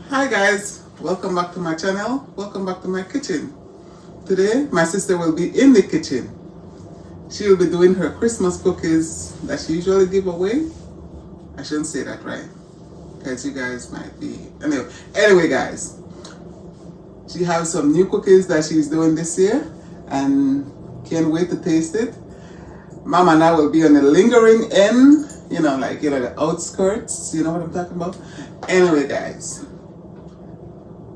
Hi guys, welcome back to my channel. Welcome back to my kitchen. Today my sister will be in the kitchen. She will be doing her Christmas cookies that she usually give away. I shouldn't say that, right? Because you guys might be anyway guys, she has some new cookies that she's doing this year and can't wait to taste it. Mom and I will be on the lingering end, the outskirts, you know what I'm talking about? Anyway guys,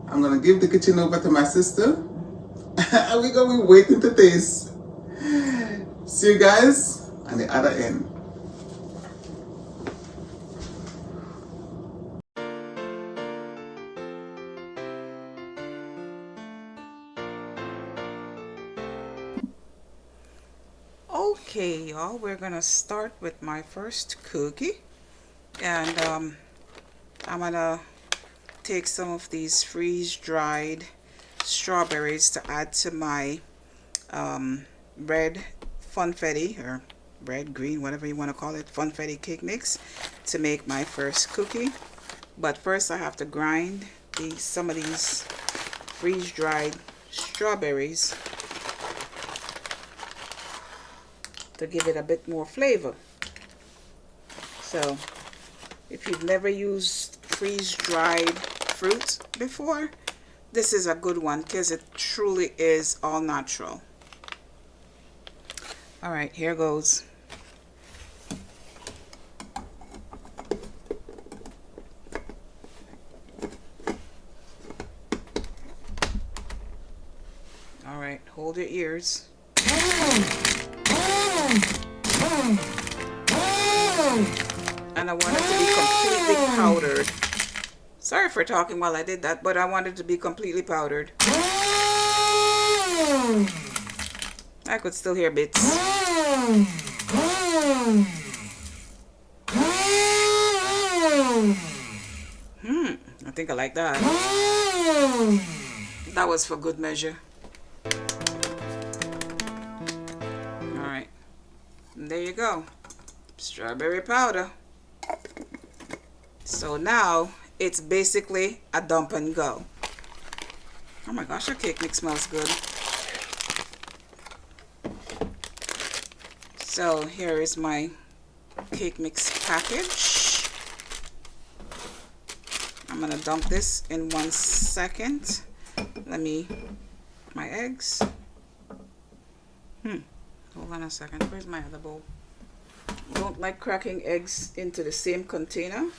I'm gonna give the kitchen over to my sister. And we're gonna be waiting to taste. See you guys on the other end. Okay, y'all, we're gonna start with my first cookie, and I'm gonna take some of these freeze-dried strawberries to add to my red Funfetti, or red, green, whatever you want to call it, Funfetti cake mix to make my first cookie. But first I have to grind some of these freeze-dried strawberries to give it a bit more flavor. So if you've never used freeze-dried fruit before, this is a good one because it truly is all natural. All right, here goes. All right, hold your ears. And I want it to be completely powdered. Sorry for talking while I did that, but I want it to be completely powdered. I could still hear bits. I think I like that. That was for good measure. Alright. There you go. Strawberry powder. So now it's basically a dump and go. Oh my gosh, our cake mix smells good. So here is my cake mix package. I'm gonna dump this in 1 second. My eggs. Hold on a second. Where's my other bowl? Don't like cracking eggs into the same container,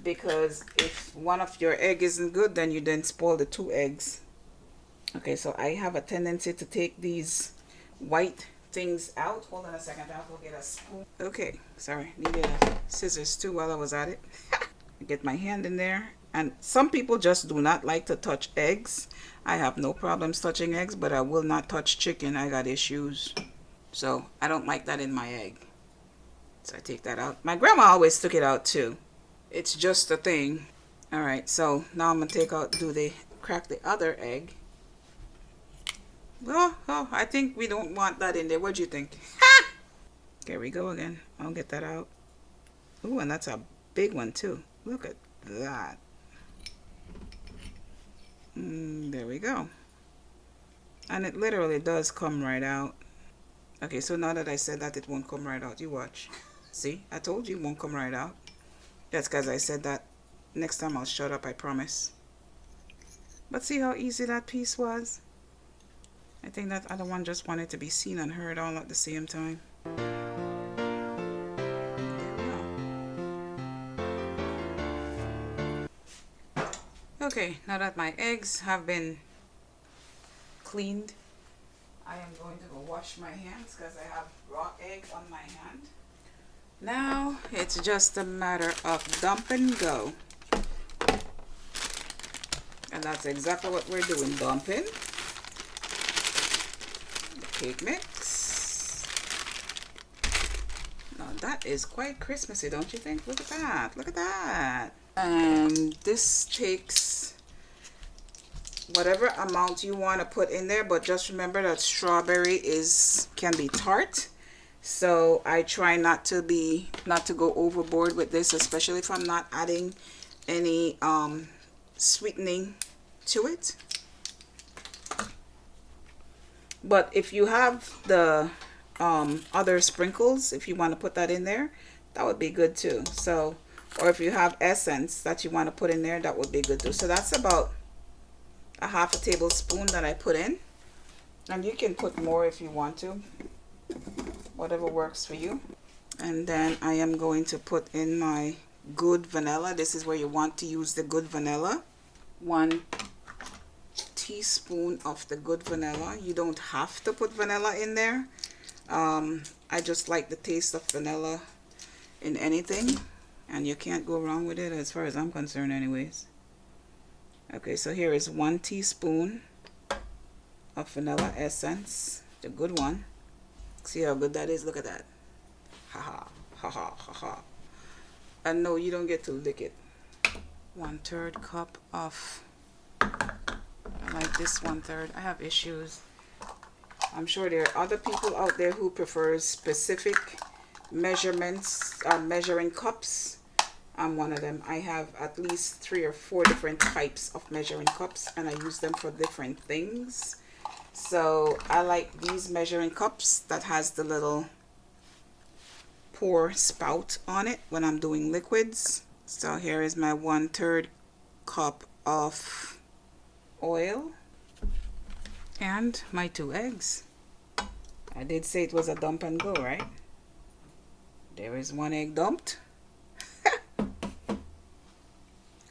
because if one of your egg isn't good, then you then spoil the 2 eggs. Okay, so I have a tendency to take these white things out. Hold on a second, I'll go get a spoon. Okay, sorry, needed a scissors too while I was at it. Get my hand in there. And some people just do not like to touch eggs. I have no problems touching eggs, but I will not touch chicken. I got issues. So I don't like that in my egg. So I take that out. My grandma always took it out too. It's just a thing. Alright, so now I'm going to crack the other egg. Oh, I think we don't want that in there. What do you think? Ha! There we go again. I'll get that out. Ooh, and that's a big one too. Look at that. There we go. And it literally does come right out. Okay, so now that I said that, it won't come right out. You watch. See, I told you it won't come right out. That's because I said that. Next time I'll shut up, I promise. But see how easy that piece was? I think that other one just wanted to be seen and heard all at the same time. Okay, now that my eggs have been cleaned, I am going to go wash my hands because I have raw egg on my hand. Now it's just a matter of dump and go. And that's exactly what we're doing, dumping the cake mix. Now that is quite Christmassy, don't you think? Look at that, look at that. And this takes whatever amount you want to put in there, but just remember that strawberry can be tart. So I try not to go overboard with this, especially if I'm not adding any sweetening to it. But if you have the other sprinkles, if you want to put that in there, that would be good too. So, or if you have essence that you want to put in there, that would be good too. So that's about a half a tablespoon that I put in. And you can put more if you want to, whatever works for you. And then I am going to put in my good vanilla. This is where you want to use the good vanilla. 1 teaspoon of the good vanilla. You don't have to put vanilla in there. I just like the taste of vanilla in anything, and you can't go wrong with it as far as I'm concerned anyways. Okay, so here is 1 teaspoon of vanilla essence, the good one. See how good that is? Look at that. Ha ha ha ha ha ha. And no, you don't get to lick it. 1/3 cup of, I like this 1/3. I have issues. I'm sure there are other people out there who prefer specific measurements, measuring cups. I'm one of them. I have at least 3 or 4 different types of measuring cups, and I use them for different things. So I like these measuring cups that has the little pour spout on it when I'm doing liquids. So here is my 1/3 cup of oil and my 2 eggs. I did say it was a dump and go, right? There is 1 egg dumped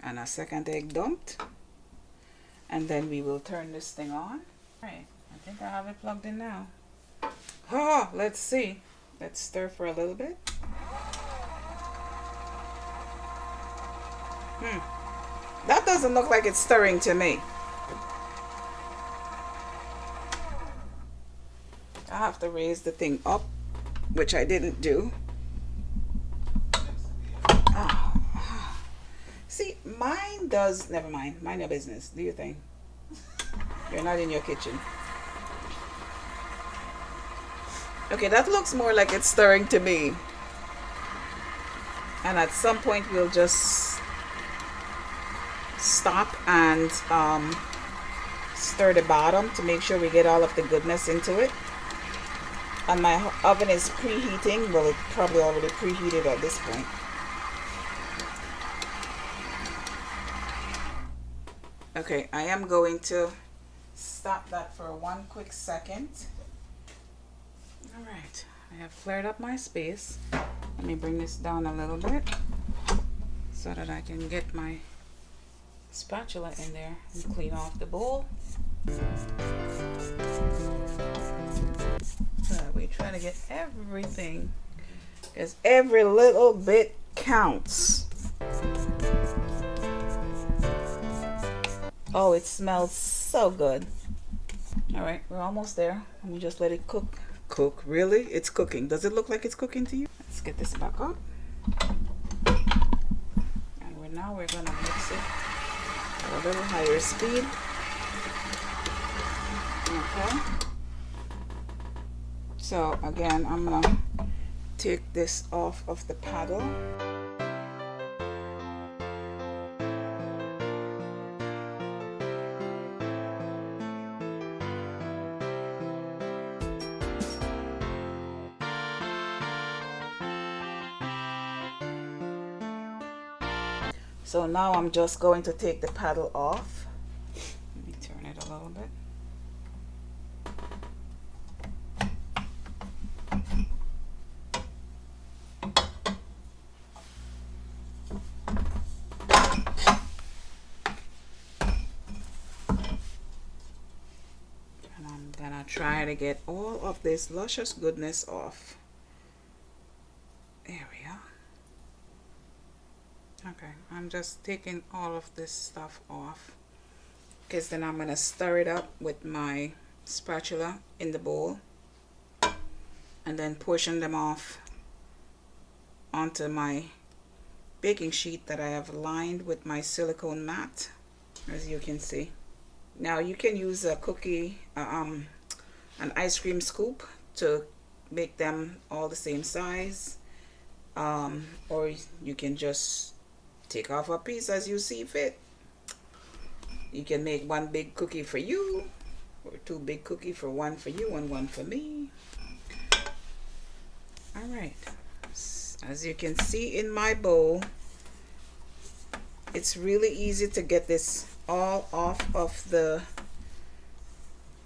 and a 2nd egg dumped, and then we will turn this thing on. Right, I think I have it plugged in now. Oh, let's see. Let's stir for a little bit. That doesn't look like it's stirring to me. I have to raise the thing up, which I didn't do. Oh. See, mine does, never mind. Mind your business. Do your thing. You're not in your kitchen. Okay, that looks more like it's stirring to me. And at some point we'll just stop and stir the bottom to make sure we get all of the goodness into it. And my oven is preheating. Well, it's probably already preheated at this point. Okay, I am going to stop that for 1 quick second. All right, I have cleared up my space. Let me bring this down a little bit so that I can get my spatula in there and clean off the bowl. So we try to get everything, because every little bit counts. Oh, it smells so good. All right, we're almost there. Let me just let it cook. Cook? Really? It's cooking. Does it look like it's cooking to you? Let's get this back up. And now we're gonna mix it at a little higher speed. Okay. So again, I'm gonna take this off of the paddle. So now I'm just going to take the paddle off. Let me turn it a little bit. And I'm gonna try to get all of this luscious goodness off. There we are. Okay, I'm just taking all of this stuff off, because then I'm gonna stir it up with my spatula in the bowl and then portion them off onto my baking sheet that I have lined with my silicone mat, as you can see. Now you can use a cookie, an ice cream scoop to make them all the same size, or you can just take off a piece as you see fit. You can make one big cookie for you, or two big cookies for one for you and one for me. All right. As you can see in my bowl, it's really easy to get this all off of the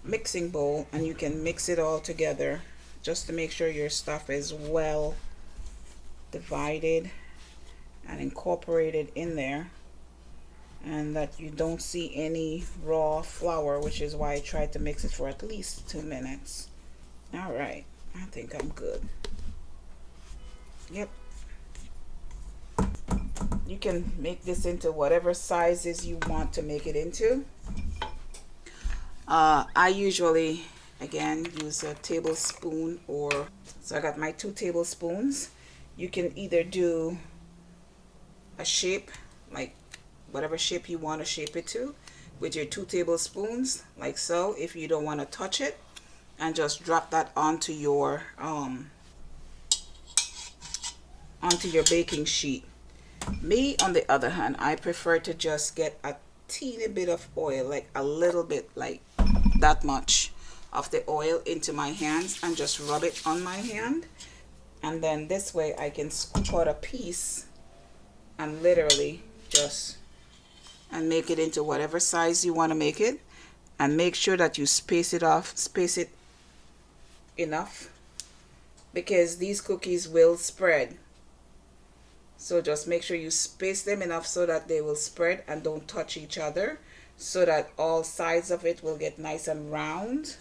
mixing bowl, and you can mix it all together just to make sure your stuff is well divided and incorporated in there, and that you don't see any raw flour, which is why I tried to mix it for at least 2 minutes. All right, I think I'm good. Yep. You can make this into whatever sizes you want to make it into. I usually, again, use a tablespoon, or so I got my 2 tablespoons. You can either do a shape, like whatever shape you want to shape it to, with your 2 tablespoons, like so, if you don't want to touch it, and just drop that onto your baking sheet. Me, on the other hand, I prefer to just get a teeny bit of oil, like a little bit, like that much of the oil into my hands, and just rub it on my hand, and then this way I can scoop out a piece and literally just and make it into whatever size you want to make it, and make sure that you space it enough, because these cookies will spread. So just make sure you space them enough so that they will spread and don't touch each other, so that all sides of it will get nice and round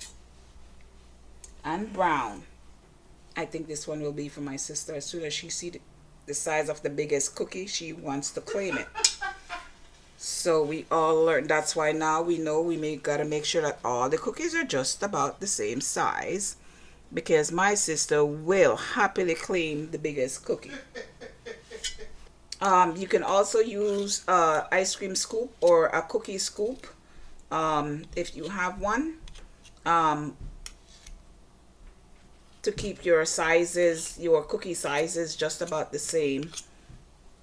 and brown. I think this one will be for my sister. As soon as she sees the size of the biggest cookie, she wants to claim it. So we all learn. That's why now we know gotta make sure that all the cookies are just about the same size, because my sister will happily claim the biggest cookie. You can also use ice cream scoop or a cookie scoop, if you have one, to keep your sizes, your cookie sizes, just about the same.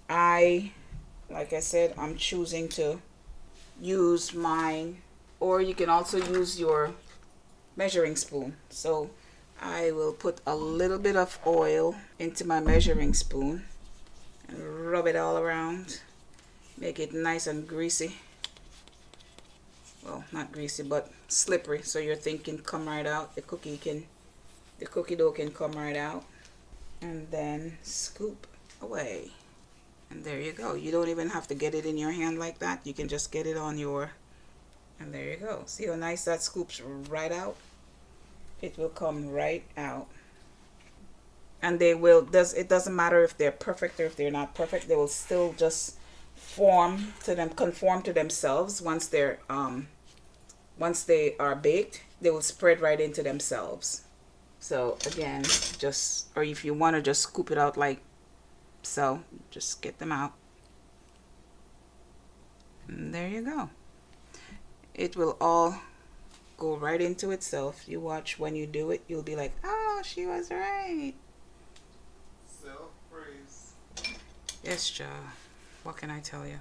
Like I said, I'm choosing to use mine, or you can also use your measuring spoon. So I will put a little bit of oil into my measuring spoon and rub it all around, make it nice and greasy. Well, not greasy, but slippery, so your thing can come right out. The cookie dough can come right out, and then scoop away. And there you go. You don't even have to get it in your hand like that. You can just get it on your, and there you go. See how nice that scoops right out? It will come right out. And they will, it doesn't matter if they're perfect or if they're not perfect, they will still just conform to themselves. Once they are baked, they will spread right into themselves. So again, or if you want to just scoop it out like so, just get them out. And there you go. It will all go right into itself. You watch when you do it, you'll be like, oh, she was right. Self-praise. Yes, child. What can I tell you?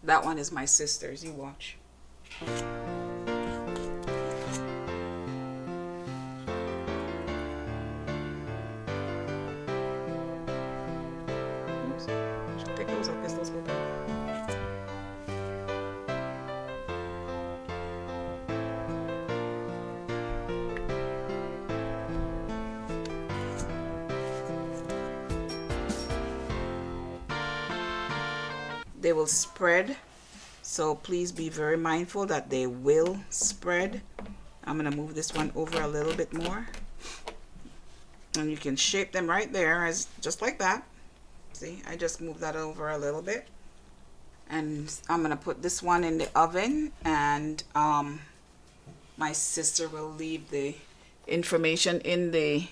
That one is my sister's. You watch. Oops. Take those up. Those go back. They will spread, so please be very mindful that they will spread. I'm gonna move this one over a little bit more, and you can shape them right there, as just like that. See, I just moved that over a little bit, and I'm gonna put this one in the oven, and my sister will leave the information in the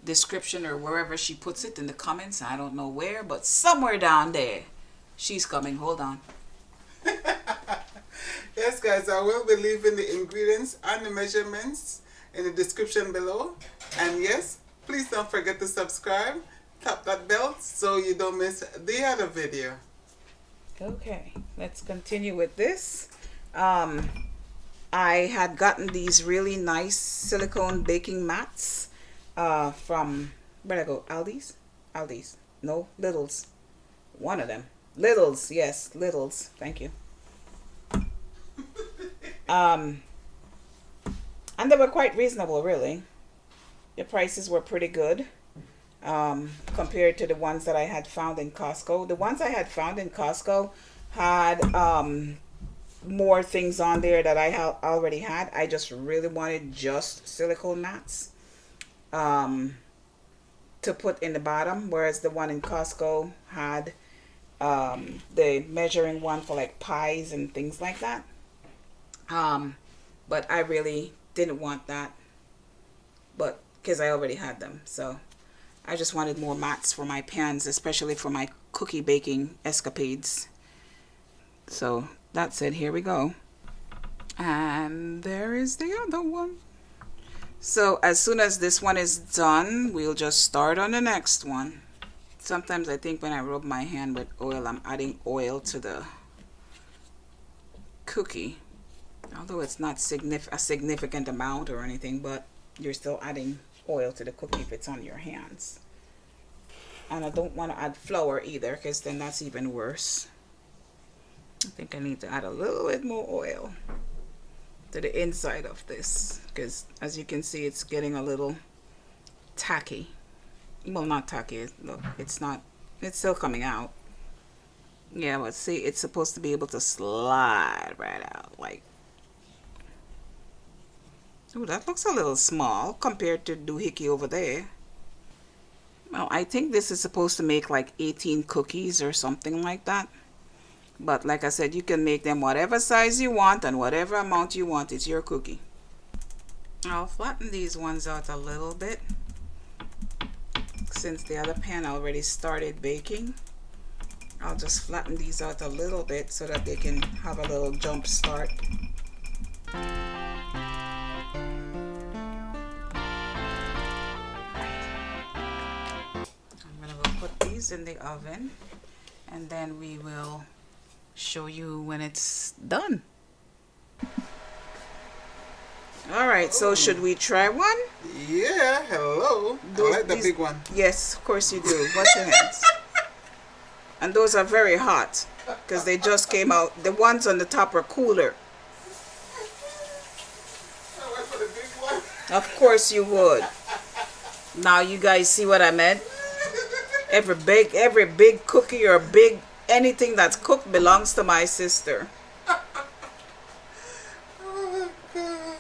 description, or wherever she puts it in the comments. I don't know where, but somewhere down there. She's coming. Hold on. Yes, guys, I will be leaving the ingredients and the measurements in the description below. And yes, please don't forget to subscribe. Tap that bell so you don't miss the other video. Okay, let's continue with this. I had gotten these really nice silicone baking mats from, where'd I go? Aldi's? No, Lidl's. One of them. Lidl's, yes, Lidl's. Thank you. And they were quite reasonable, really. The prices were pretty good compared to the ones that I had found in Costco. The ones I had found in Costco had more things on there that I already had. I just really wanted just silicone mats to put in the bottom, whereas the one in Costco had the measuring one for like pies and things like that. But I really didn't want that, but because I already had them, so I just wanted more mats for my pans, especially for my cookie baking escapades. So that's it. Here we go. And there is the other one. So as soon as this one is done, we'll just start on the next one. Sometimes I think when I rub my hand with oil, I'm adding oil to the cookie. Although it's not a significant amount or anything, but you're still adding oil to the cookie if it's on your hands. And I don't want to add flour either, because then that's even worse. I think I need to add a little bit more oil to the inside of this, because as you can see, it's getting a little tacky. Well, not tacky. Look, it's not. It's still coming out. Yeah, but see, it's supposed to be able to slide right out. Like, oh, that looks a little small compared to doohickey over there. Well, I think this is supposed to make like 18 cookies or something like that. But like I said, you can make them whatever size you want and whatever amount you want. It's your cookie. I'll flatten these ones out a little bit, since the other pan already started baking. I'll just flatten these out a little bit so that they can have a little jump start. I'm gonna go put these in the oven, and then we will show you when it's done. All right, so should we try one? Yeah, hello. I like the big one. Yes, of course you do. Wash your hands. And those are very hot because they just came out. The ones on the top are cooler. I went for the big one. Of course you would. Now you guys see what I meant? Every big cookie or big anything that's cooked belongs to my sister. Oh, God.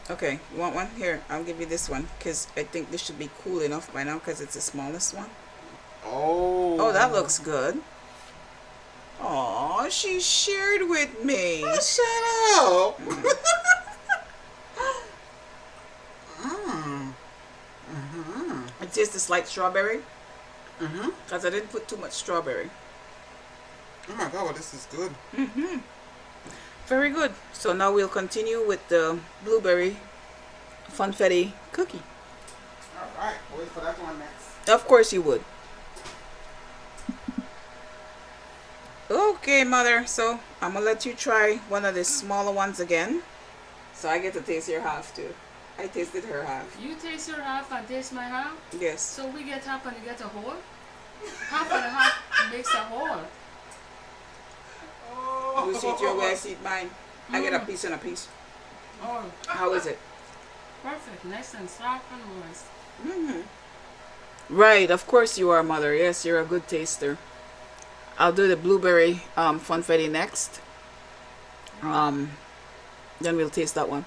Okay, you want one? Here, I'll give you this one because I think this should be cool enough by now because it's the smallest one. Oh, that looks good. Oh, she shared with me. Oh, shut up. It tastes the slight strawberry. Because I didn't put too much strawberry. Oh my God, well, this is good. Very good. So now we'll continue with the blueberry funfetti cookie. Alright, wait for that one next. Of course you would. Okay, Mother. So I'm going to let you try one of the smaller ones again. So I get to taste your half too. I tasted her half. You taste your half, I taste my half? Yes. So we get half and you get a whole? Half and a half makes a whole. Oh. You see it your way, I see it mine. I get a piece and a piece. Oh, How is it? perfect. Nice and soft and moist. Right, of course you are, Mother. Yes, you're a good taster. I'll do the blueberry funfetti next. Then we'll taste that one.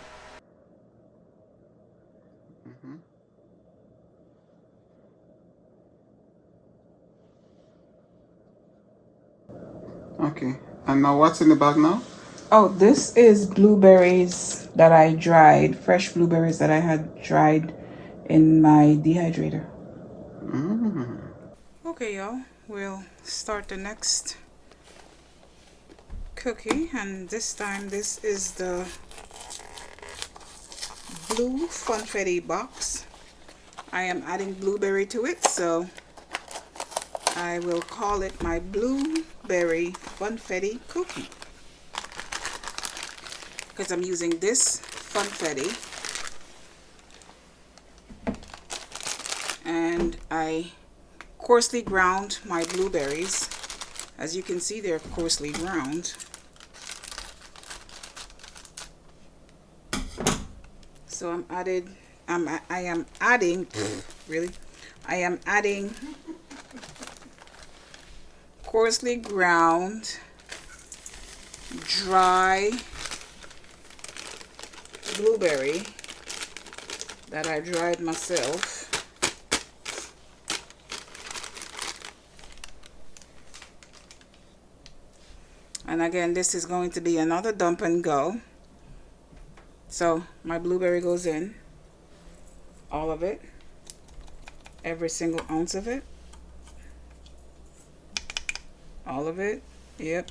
Okay, and now what's in the bag now? Oh, this is blueberries that I dried, fresh blueberries that I had dried in my dehydrator. Okay, y'all, we'll start the next cookie, and this time this is the blue Funfetti box. I am adding blueberry to it, so I will call it my blueberry Funfetti cookie, because I'm using this Funfetti, and I coarsely ground my blueberries. As you can see, they're coarsely ground. So I am adding coarsely ground dry blueberry that I dried myself. And again, this is going to be another dump and go. So my blueberry goes in, all of it, every single ounce of it, all of it. Yep.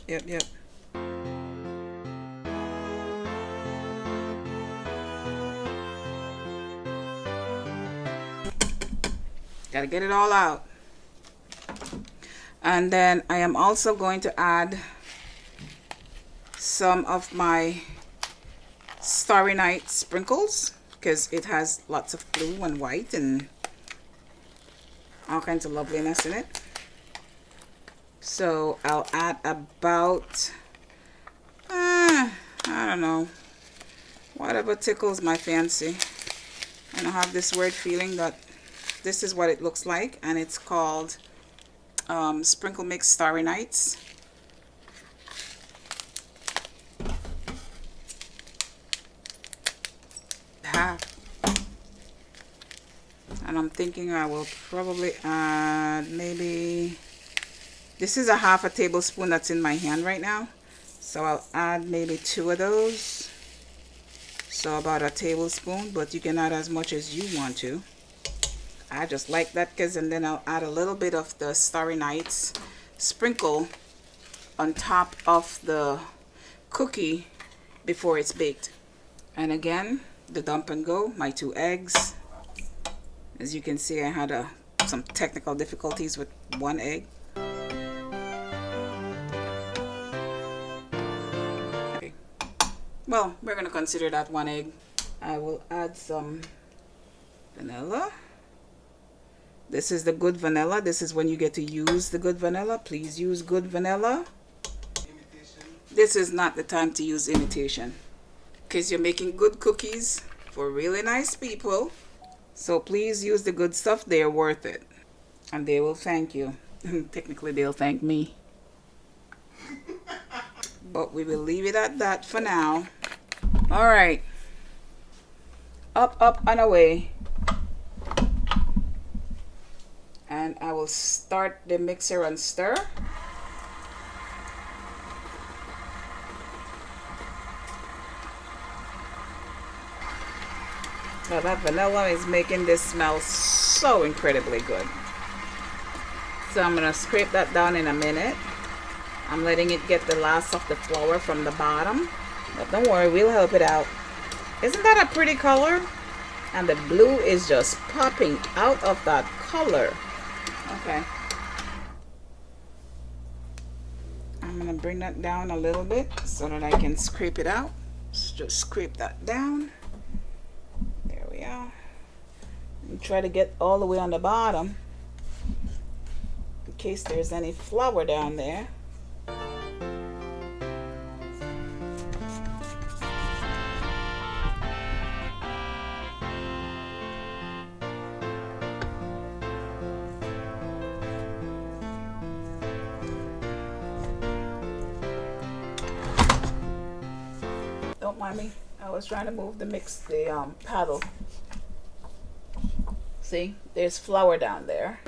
Gotta get it all out. And then I am also going to add some of my Starry Night sprinkles, because it has lots of blue and white and all kinds of loveliness in it. So I'll add about I don't know, whatever tickles my fancy. And I have this weird feeling that this is what it looks like, and it's called Sprinkle Mix Starry Nights. And I'm thinking I will probably add maybe, this is a half a tablespoon that's in my hand right now, so I'll add maybe 2 of those, so about a tablespoon, but you can add as much as you want to. I just like that, because, and then I'll add a little bit of the Starry Nights sprinkle on top of the cookie before it's baked. And again, the dump and go, my 2 eggs. As you can see, I had some technical difficulties with 1 egg. Okay. Well, we're going to consider that 1 egg. I will add some vanilla. This is the good vanilla. This is when you get to use the good vanilla. Please use good vanilla. Imitation. This is not the time to use imitation, because you're making good cookies for really nice people. So please use the good stuff. They're worth it, and they will thank you. Technically, they'll thank me. But we will leave it at that for now. All right. Up and away. And I will start the mixer and stir. Now that vanilla is making this smell so incredibly good. So I'm going to scrape that down in a minute. I'm letting it get the last of the flour from the bottom. But don't worry, we'll help it out. Isn't that a pretty color? And the blue is just popping out of that color. Okay. I'm going to bring that down a little bit so that I can scrape it out. Just scrape that down. There we are. And try to get all the way on the bottom in case there's any flour down there. Don't mind me. I was trying to move the paddle. See, there's flour down there.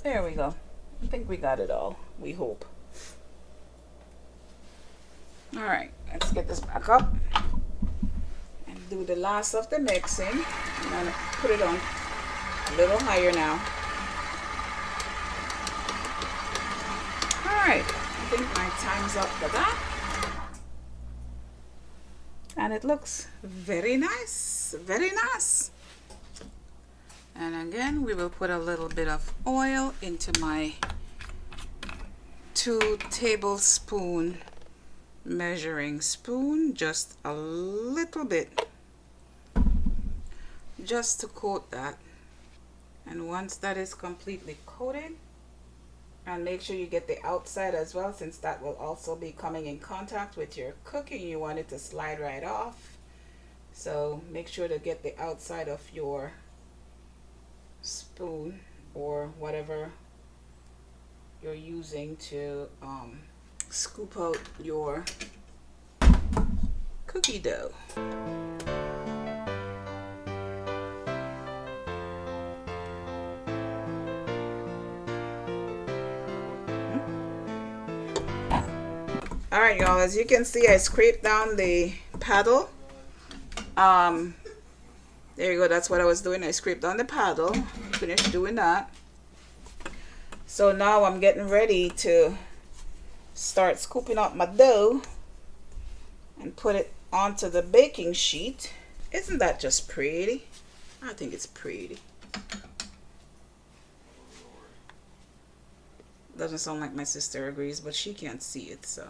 There we go. I think we got it all. We hope. All right, let's get this back up and do the last of the mixing. I'm gonna put it on a little higher now. All right, think my time's up for that. And it looks very nice, very nice. And again, we will put a little bit of oil into my 2 tablespoon measuring spoon, just a little bit, just to coat that. And once that is completely coated, and make sure you get the outside as well, since that will also be coming in contact with your cookie. You want it to slide right off, so make sure to get the outside of your spoon or whatever you're using to scoop out your cookie dough. Alright y'all, as you can see, I scraped down the paddle. There you go, that's what I was doing. I scraped down the paddle, finished doing that. So now I'm getting ready to start scooping up my dough and put it onto the baking sheet. Isn't that just pretty? I think it's pretty. Doesn't sound like my sister agrees, but she can't see it, so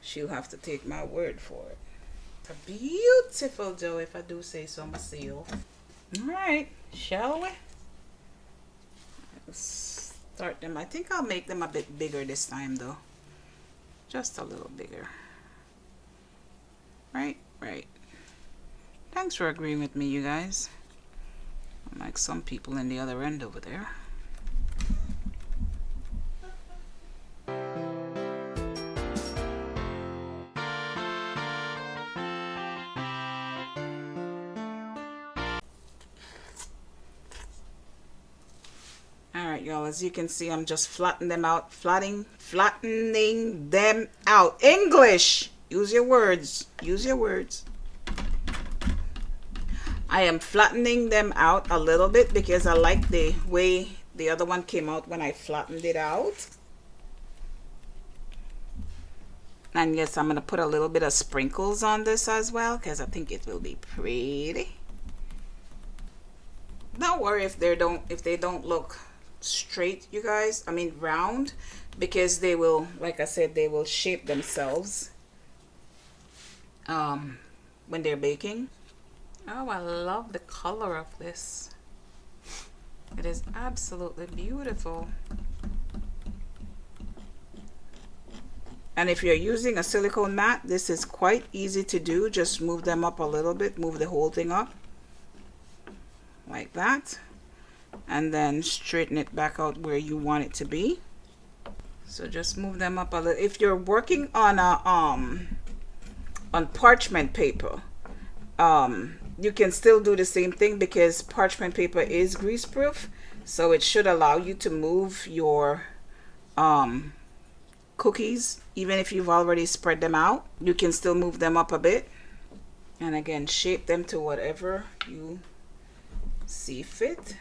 she'll have to take my word for it. It's a beautiful dough, if I do say so myself. Alright, shall we? Let's start them. I think I'll make them a bit bigger this time though. Just a little bigger. Right. Thanks for agreeing with me, you guys. Unlike some people in the other end over there. Alright y'all, as you can see, I'm just flattening them out. Flattening them out. English! Use your words. Use your words. I am flattening them out a little bit because I like the way the other one came out when I flattened it out. And yes, I'm going to put a little bit of sprinkles on this as well because I think it will be pretty. Don't worry if they don't look straight, you guys. I mean round, because they will, like I said, they will shape themselves when they're baking. Oh, I love the color of this. It is absolutely beautiful. And if you're using a silicone mat, this is quite easy to do. Just move them up a little bit, move the whole thing up like that, and then straighten it back out where you want it to be. So just move them up a little. If you're working on a on parchment paper, you can still do the same thing because parchment paper is grease proof, so it should allow you to move your cookies. Even if you've already spread them out, you can still move them up a bit, and again shape them to whatever you see fit.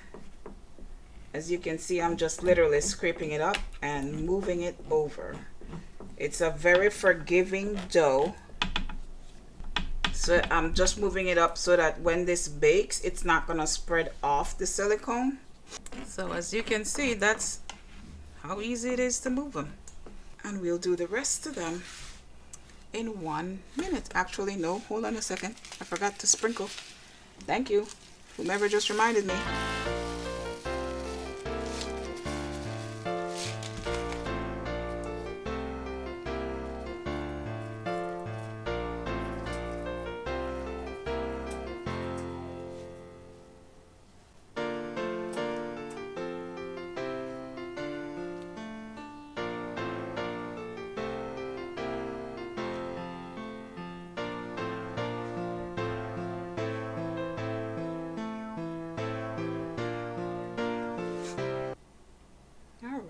As you can see, I'm just literally scraping it up and moving it over. It's a very forgiving dough, so I'm just moving it up so that when this bakes, it's not gonna spread off the silicone. So as you can see, that's how easy it is to move them. And we'll do the rest of them in 1 minute. Actually, no, hold on a second. I forgot to sprinkle. Thank you, whomever just reminded me.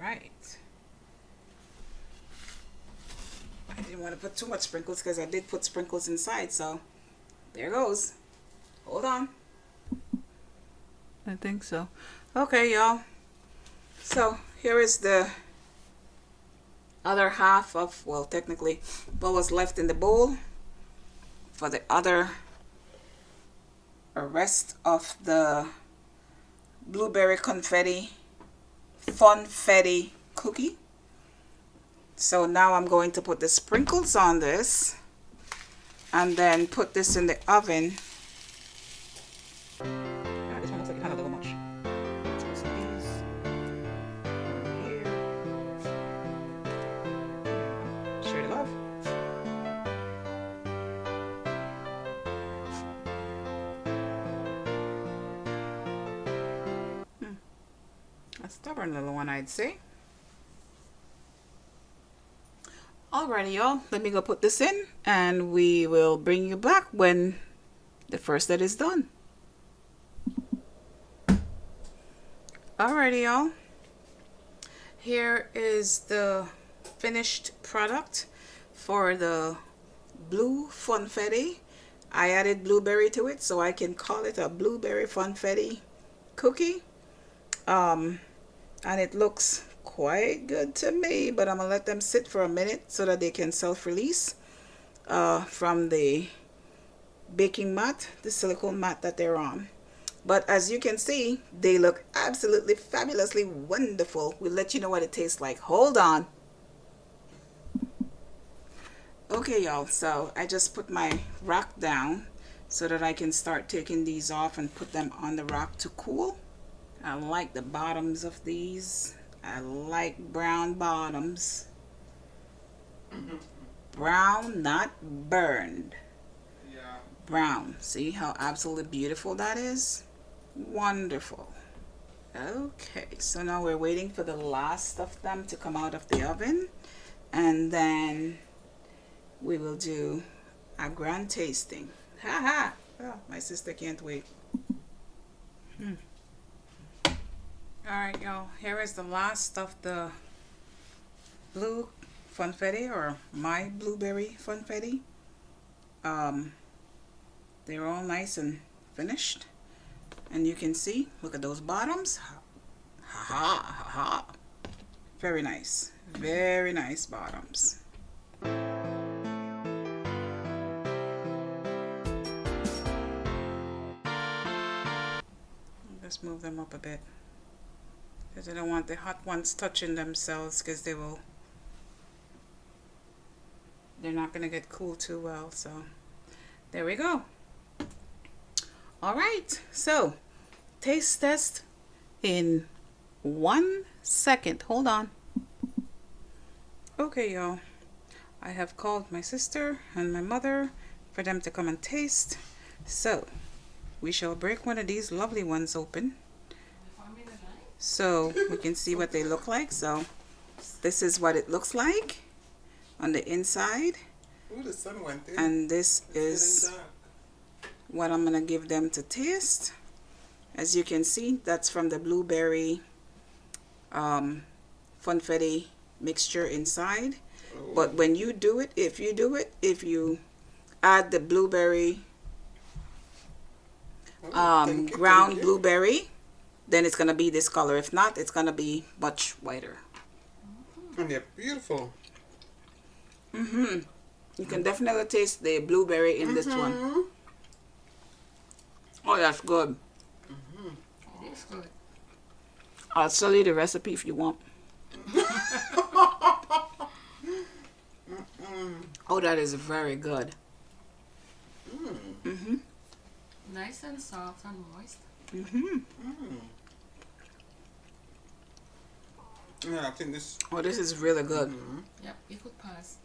Right. I didn't want to put too much sprinkles because I did put sprinkles inside, so there goes. Hold on. I think so. Okay, y'all. So here is the other half of, well, technically what was left in the bowl for the other rest of the blueberry funfetti cookie. So now I'm going to put the sprinkles on this and then put this in the oven. This one looks like it had a little much. Let's put some of these over here. Share the love. A stubborn little one, I'd say. Alrighty, y'all. Let me go put this in, and we will bring you back when the first set is done. Alrighty, y'all. Here is the finished product for the blue funfetti. I added blueberry to it, so I can call it a blueberry funfetti cookie. And it looks quite good to me, but I'm gonna let them sit for a minute so that they can self-release from the baking mat, the silicone mat that they're on. But as you can see, they look absolutely fabulously wonderful. We'll let you know what it tastes like. Hold on. Okay, y'all, so I just put my rack down so that I can start taking these off and put them on the rack to cool. I like the bottoms of these. I like brown bottoms. Brown, not burned. Yeah. Brown. See how absolutely beautiful that is? Wonderful. Okay, so now we're waiting for the last of them to come out of the oven, and then we will do a grand tasting. Ha ha! Oh, my sister can't wait. Alright, y'all, here is the last of the blue funfetti, or my blueberry funfetti. They're all nice and finished, and you can see, look at those bottoms. Ha ha ha ha. Very nice bottoms. Let's move them up a bit, because I don't want the hot ones touching themselves, because they're not going to get cool too well. So there we go. All right, so taste test in 1 second. Hold on. Okay, y'all, I have called my sister and my mother for them to come and taste. So we shall break one of these lovely ones open so we can see what they look like. So this is what it looks like on the inside. Ooh, the sun went in. And this is what I'm gonna give them to taste. As you can see, that's from the blueberry funfetti mixture inside. Oh. But when you do it, if you add the blueberry ground blueberry, then it's gonna be this color. If not, it's gonna be much whiter. And they're beautiful. You can definitely taste the blueberry in this one. Oh, that's good. It is good. I'll sell you the recipe if you want. Oh, that is very good. Nice and soft and moist. Yeah, I think this. Oh, this is really good. Yep, you could pass.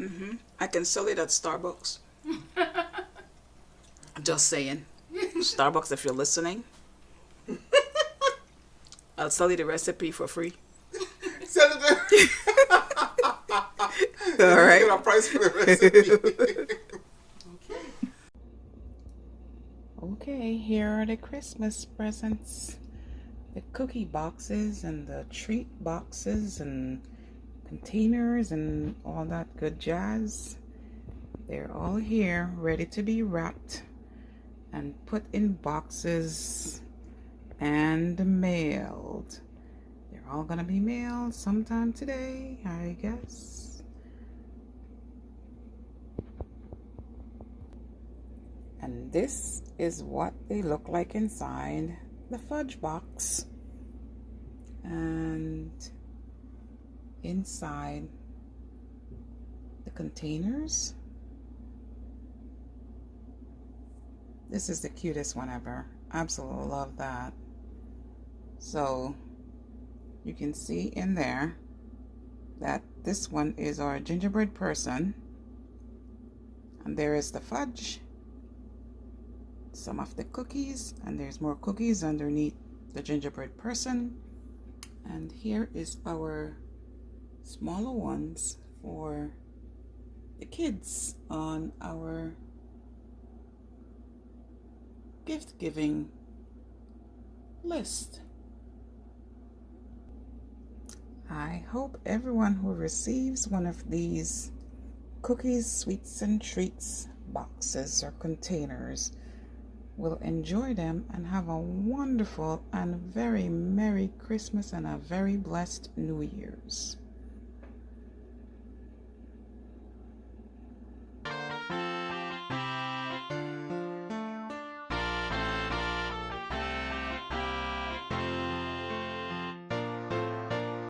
I can sell it at Starbucks. Just saying. Starbucks, if you're listening, I'll sell you the recipe for free. Sell it. All right. Get a price for the recipe. Okay, here are the Christmas presents. The cookie boxes and the treat boxes and containers and all that good jazz. They're all here, ready to be wrapped and put in boxes and mailed. They're all gonna be mailed sometime today, I guess. And this is what they look like inside the fudge box. And inside the containers, this is the cutest one ever. Absolutely love that. So you can see in there that this one is our gingerbread person, and there is the fudge, some of the cookies, and there's more cookies underneath the gingerbread person. And here is our smaller ones for the kids on our gift giving list. I hope everyone who receives one of these cookies, sweets, and treats boxes or containers will enjoy them and have a wonderful and very Merry Christmas and a very blessed New Year's.